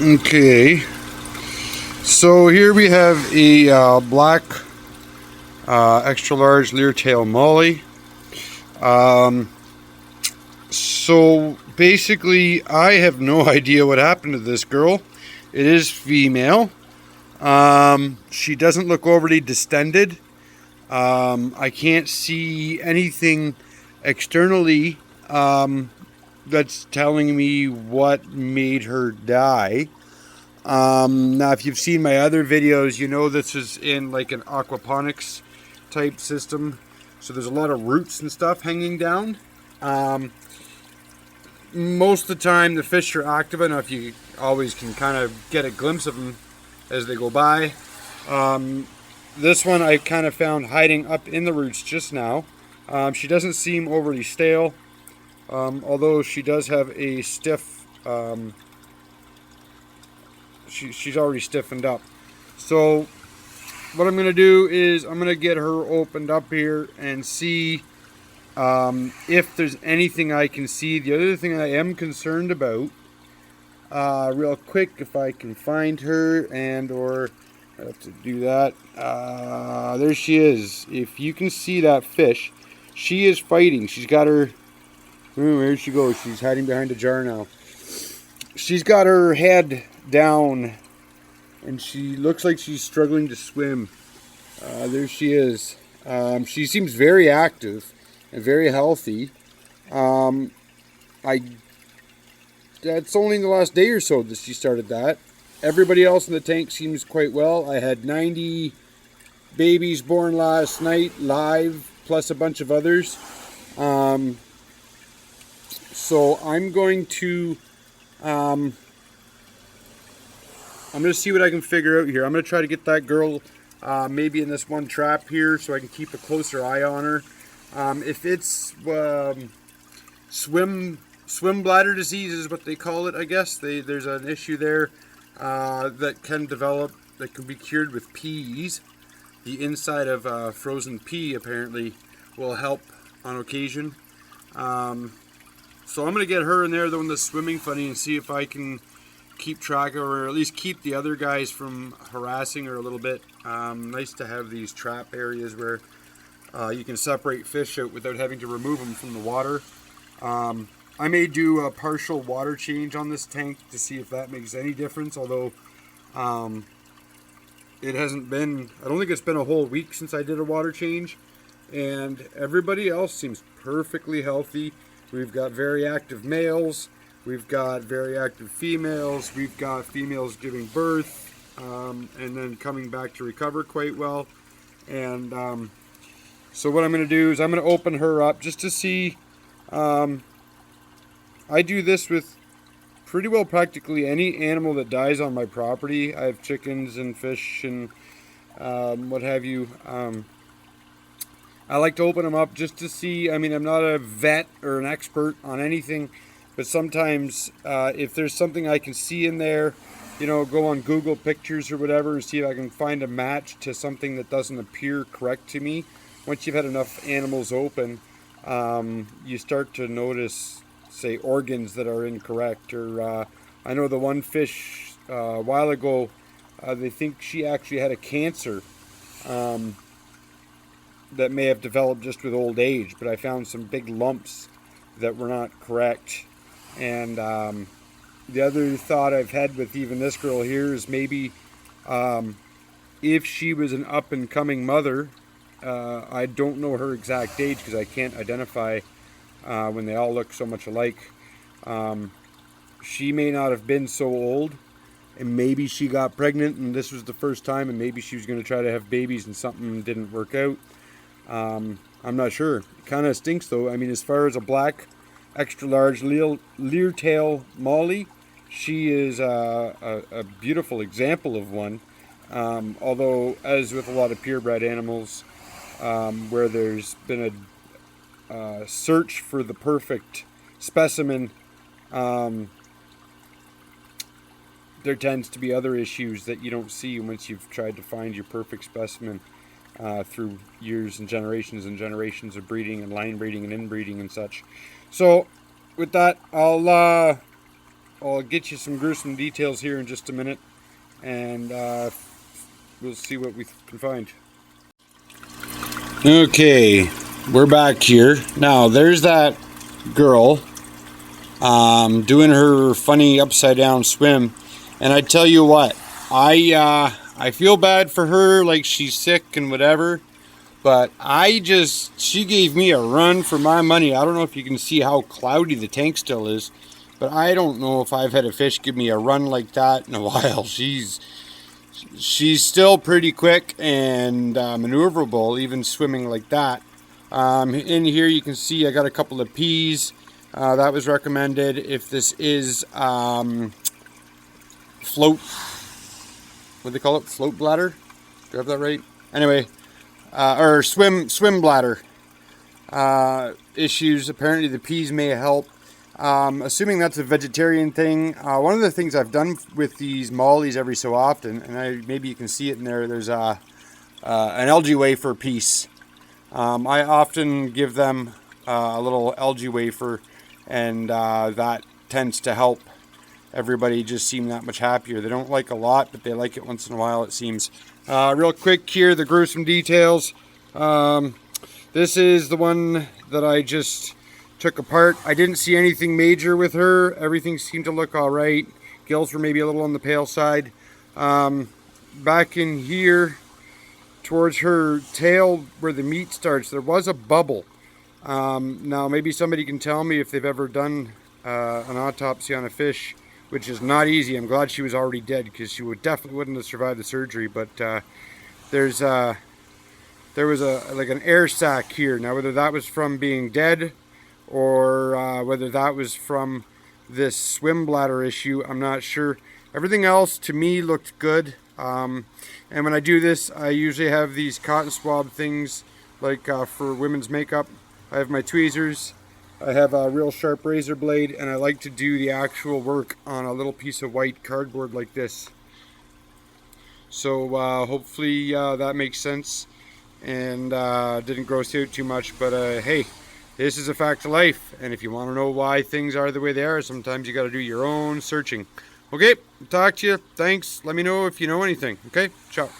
Okay, so here we have a black extra large leer tail molly. Um, so basically, I have no idea what happened to this girl. It is female. She doesn't look overly distended. I can't see anything externally that's telling me what made her die. Now, if you've seen my other videos, you know this is in like an aquaponics type system. So there's a lot of roots and stuff hanging down. Most of the time the fish are active enough you always can kind of get a glimpse of them as they go by. This one I kind of found hiding up in the roots just now. She doesn't seem overly stale, although she does have a stiff she's already stiffened up. So what I'm going to do is I'm going to get her opened up here and see if there's anything I can see. The other thing I am concerned about, real quick, if I can find her or I have to do that. There she is. If you can see that fish, she is fighting. She's got her, where'd she go? She's hiding behind a jar now. She's got her head down and she looks like she's struggling to swim. There she is. She seems very active and very healthy. That's only in the last day or so that she started that. Everybody else in the tank seems quite well. I had 90 babies born last night live, plus a bunch of others. So I'm going to see what I can figure out here. I'm going to try to get that girl maybe in this one trap here so I can keep a closer eye on her. If it's swim bladder disease is what they call it, I guess. There's an issue there that can develop, that can be cured with peas. The inside of frozen pea apparently will help on occasion. So I'm going to get her in there, the one that's swimming funny, and see if I can keep track of her, or at least keep the other guys from harassing her a little bit. Nice to have these trap areas where you can separate fish out without having to remove them from the water. I may do a partial water change on this tank to see if that makes any difference, although it hasn't been, I don't think it's been a whole week since I did a water change, and everybody else seems perfectly healthy. We've got very active males, we've got very active females, we've got females giving birth and then coming back to recover quite well. And so what I'm going to do is I'm going to open her up just to see. I do this with pretty well practically any animal that dies on my property. I have chickens and fish and what have you. I like to open them up just to see. I mean, I'm not a vet or an expert on anything, but sometimes if there's something I can see in there, you know, go on Google Pictures or whatever and see if I can find a match to something that doesn't appear correct to me. Once you've had enough animals open, you start to notice, say, organs that are incorrect. Or I know the one fish a while ago, they think she actually had a cancer that may have developed just with old age, but I found some big lumps that were not correct. And the other thought I've had with even this girl here is maybe if she was an up-and-coming mother, I don't know her exact age because I can't identify when they all look so much alike. She may not have been so old, and maybe she got pregnant and this was the first time, and maybe she was going to try to have babies and something didn't work out. I'm not sure. It kind of stinks though. I mean, as far as a black extra large leer tail molly, she is a beautiful example of one. Although, as with a lot of purebred animals, where there's been a search for the perfect specimen, there tends to be other issues that you don't see once you've tried to find your perfect specimen through years and generations of breeding and line breeding and inbreeding and such. So with that, I'll I'll get you some gruesome details here in just a minute, and we'll see what we can find. Okay, we're back here. Now, there's that girl doing her funny upside down swim, and I tell you what, I feel bad for her, like she's sick and whatever, but she gave me a run for my money. I don't know if you can see how cloudy the tank still is, but I don't know if I've had a fish give me a run like that in a while. She's still pretty quick and maneuverable, even swimming like that. In here you can see I got a couple of peas. That was recommended. If this is float, what do they call it? Float bladder? Do I have that right? Anyway, or swim bladder issues. Apparently the peas may help. Assuming that's a vegetarian thing, one of the things I've done with these mollies every so often, and maybe you can see it in there, there's an algae wafer piece. I often give them a little algae wafer, and that tends to help everybody just seem that much happier. They don't like a lot, but they like it once in a while, it seems. Real quick here, the gruesome details. This is the one that I just took apart. I didn't see anything major with her. Everything seemed to look all right. Gills were maybe a little on the pale side. Back in here, towards her tail where the meat starts, there was a bubble. Now maybe somebody can tell me if they've ever done an autopsy on a fish, which is not easy. I'm glad she was already dead, because she definitely wouldn't have survived the surgery. But there was like an air sac here. Now whether that was from being dead or whether that was from this swim bladder issue, I'm not sure. Everything else to me looked good. And when I do this, I usually have these cotton swab things, like for women's makeup. I have my tweezers, I have a real sharp razor blade, and I like to do the actual work on a little piece of white cardboard like this. So hopefully that makes sense and didn't gross you out too much, but hey, this is a fact of life, and if you want to know why things are the way they are, sometimes you got to do your own searching. Okay, talk to you. Thanks. Let me know if you know anything. Okay, ciao.